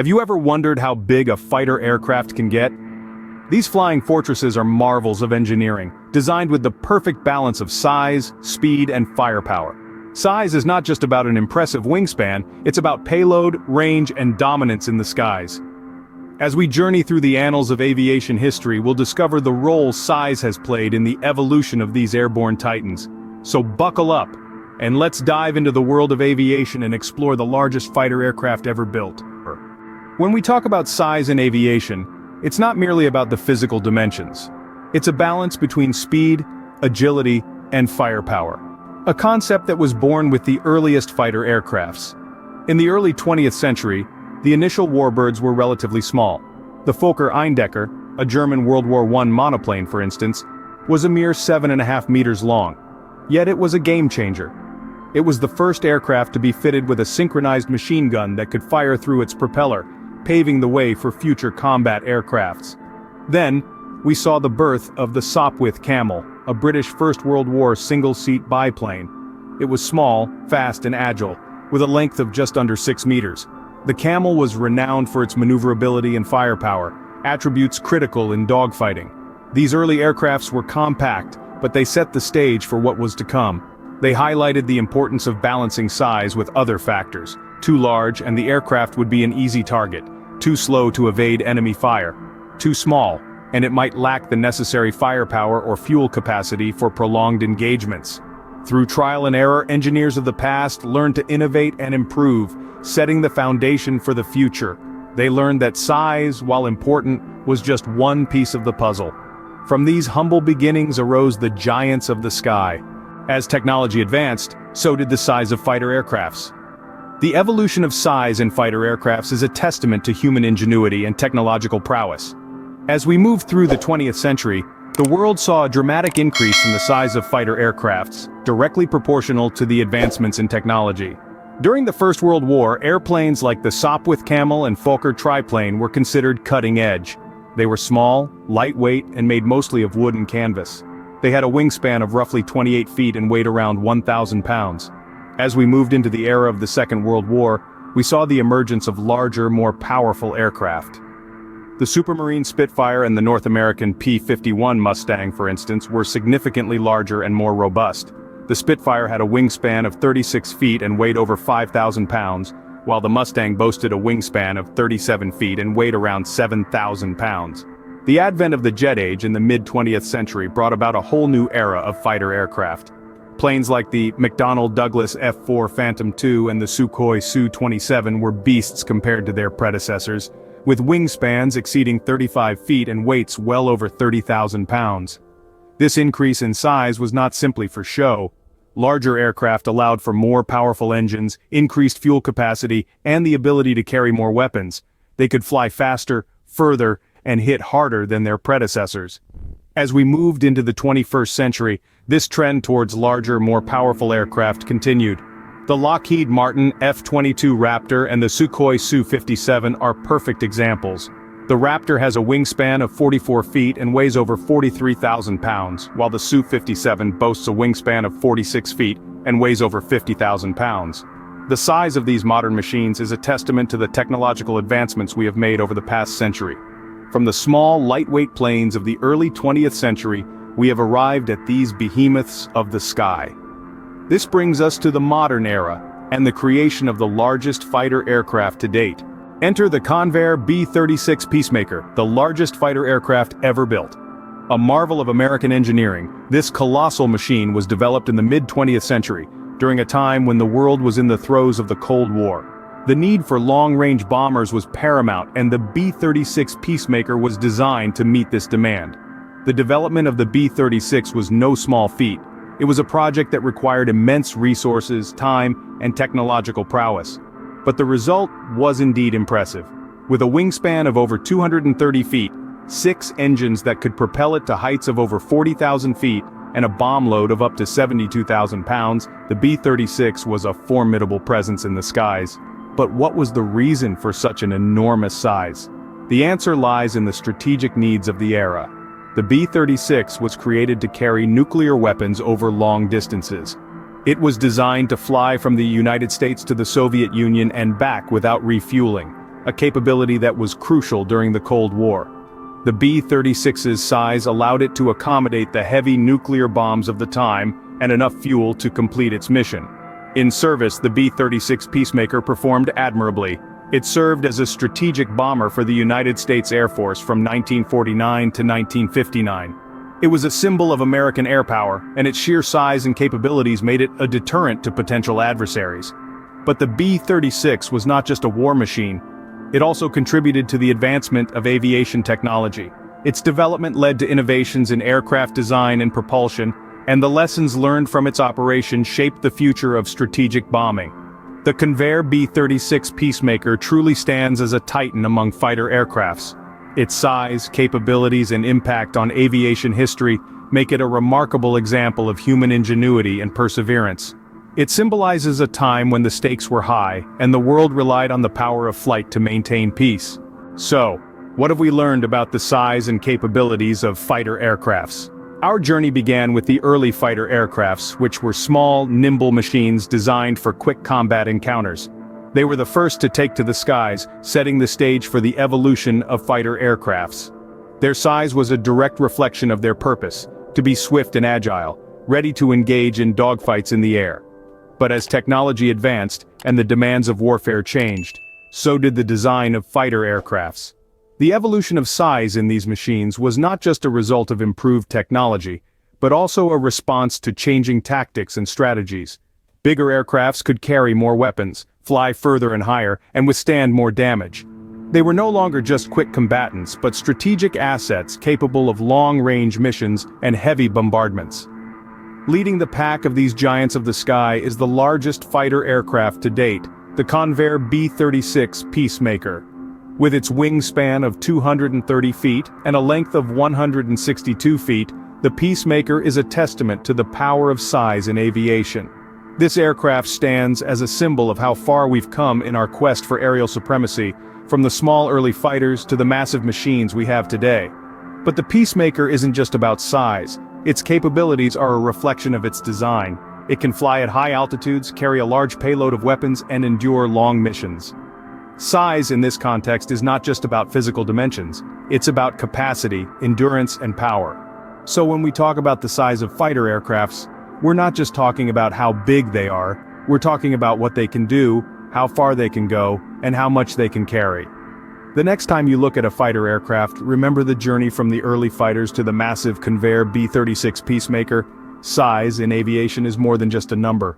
Have you ever wondered how big a fighter aircraft can get? These flying fortresses are marvels of engineering, designed with the perfect balance of size, speed, and firepower. Size is not just about an impressive wingspan, it's about payload, range, and dominance in the skies. As we journey through the annals of aviation history, we'll discover the role size has played in the evolution of these airborne titans. So buckle up, and let's dive into the world of aviation and explore the largest fighter aircraft ever built. When we talk about size in aviation, it's not merely about the physical dimensions. It's a balance between speed, agility, and firepower. A concept that was born with the earliest fighter aircrafts. In the early 20th century, the initial warbirds were relatively small. The Fokker Eindecker, a German World War I monoplane for instance, was a mere 7.5 meters long. Yet it was a game changer. It was the first aircraft to be fitted with a synchronized machine gun that could fire through its propeller, paving the way for future combat aircrafts. Then, we saw the birth of the Sopwith Camel, a British First World War single-seat biplane. It was small, fast and agile, with a length of just under 6 meters. The Camel was renowned for its maneuverability and firepower, attributes critical in dogfighting. These early aircrafts were compact, but they set the stage for what was to come. They highlighted the importance of balancing size with other factors. Too large and the aircraft would be an easy target. Too slow to evade enemy fire. Too small, and it might lack the necessary firepower or fuel capacity for prolonged engagements. Through trial and error, engineers of the past learned to innovate and improve, setting the foundation for the future. They learned that size, while important, was just one piece of the puzzle. From these humble beginnings arose the giants of the sky. As technology advanced, so did the size of fighter aircrafts. The evolution of size in fighter aircrafts is a testament to human ingenuity and technological prowess. As we moved through the 20th century, the world saw a dramatic increase in the size of fighter aircrafts, directly proportional to the advancements in technology. During the First World War, airplanes like the Sopwith Camel and Fokker triplane were considered cutting-edge. They were small, lightweight, and made mostly of wood and canvas. They had a wingspan of roughly 28 feet and weighed around 1,000 pounds. As we moved into the era of the Second World War, we saw the emergence of larger, more powerful aircraft. The Supermarine Spitfire and the North American P-51 Mustang, for instance, were significantly larger and more robust. The Spitfire had a wingspan of 36 feet and weighed over 5,000 pounds, while the Mustang boasted a wingspan of 37 feet and weighed around 7,000 pounds. The advent of the jet age in the mid-20th century brought about a whole new era of fighter aircraft. Planes like the McDonnell Douglas F-4 Phantom II and the Sukhoi Su-27 were beasts compared to their predecessors, with wingspans exceeding 35 feet and weights well over 30,000 pounds. This increase in size was not simply for show. Larger aircraft allowed for more powerful engines, increased fuel capacity, and the ability to carry more weapons. They could fly faster, further, and hit harder than their predecessors. As we moved into the 21st century, this trend towards larger, more powerful aircraft continued. The Lockheed Martin F-22 Raptor and the Sukhoi Su-57 are perfect examples. The Raptor has a wingspan of 44 feet and weighs over 43,000 pounds, while the Su-57 boasts a wingspan of 46 feet and weighs over 50,000 pounds. The size of these modern machines is a testament to the technological advancements we have made over the past century. From the small, lightweight planes of the early 20th century, we have arrived at these behemoths of the sky. This brings us to the modern era, and the creation of the largest fighter aircraft to date. Enter the Convair B-36 Peacemaker, the largest fighter aircraft ever built. A marvel of American engineering, this colossal machine was developed in the mid-20th century, during a time when the world was in the throes of the Cold War. The need for long-range bombers was paramount, and the B-36 Peacemaker was designed to meet this demand. The development of the B-36 was no small feat. It was a project that required immense resources, time, and technological prowess. But the result was indeed impressive. With a wingspan of over 230 feet, 6 engines that could propel it to heights of over 40,000 feet, and a bomb load of up to 72,000 pounds, the B-36 was a formidable presence in the skies. But what was the reason for such an enormous size? The answer lies in the strategic needs of the era. The B-36 was created to carry nuclear weapons over long distances. It was designed to fly from the United States to the Soviet Union and back without refueling. a capability that was crucial during the Cold War. The B-36's size allowed it to accommodate the heavy nuclear bombs of the time and enough fuel to complete its mission. In service, the B-36 Peacemaker performed admirably. It served as a strategic bomber for the United States Air Force from 1949 to 1959. It was a symbol of American air power, and its sheer size and capabilities made it a deterrent to potential adversaries. But the B-36 was not just a war machine. It also contributed to the advancement of aviation technology. Its development led to innovations in aircraft design and propulsion, and the lessons learned from its operation shaped the future of strategic bombing. The Convair B-36 Peacemaker truly stands as a titan among fighter aircrafts. Its size, capabilities, and impact on aviation history make it a remarkable example of human ingenuity and perseverance. It symbolizes a time when the stakes were high, and the world relied on the power of flight to maintain peace. So, what have we learned about the size and capabilities of fighter aircrafts? Our journey began with the early fighter aircrafts, which were small, nimble machines designed for quick combat encounters. They were the first to take to the skies, setting the stage for the evolution of fighter aircrafts. Their size was a direct reflection of their purpose, to be swift and agile, ready to engage in dogfights in the air. But as technology advanced, and the demands of warfare changed, so did the design of fighter aircrafts. The evolution of size in these machines was not just a result of improved technology, but also a response to changing tactics and strategies. Bigger aircrafts could carry more weapons, fly further and higher, and withstand more damage. They were no longer just quick combatants, but strategic assets capable of long-range missions and heavy bombardments. Leading the pack of these giants of the sky is the largest fighter aircraft to date, the Convair B-36 Peacemaker. With its wingspan of 230 feet and a length of 162 feet, the Peacemaker is a testament to the power of size in aviation. This aircraft stands as a symbol of how far we've come in our quest for aerial supremacy, from the small early fighters to the massive machines we have today. But the Peacemaker isn't just about size. Its capabilities are a reflection of its design. It can fly at high altitudes, carry a large payload of weapons, and endure long missions. Size in this context is not just about physical dimensions, it's about capacity, endurance, and power. So when we talk about the size of fighter aircrafts, we're not just talking about how big they are, we're talking about what they can do, how far they can go, and how much they can carry. The next time you look at a fighter aircraft, remember the journey from the early fighters to the massive Convair B-36 Peacemaker. Size in aviation is more than just a number.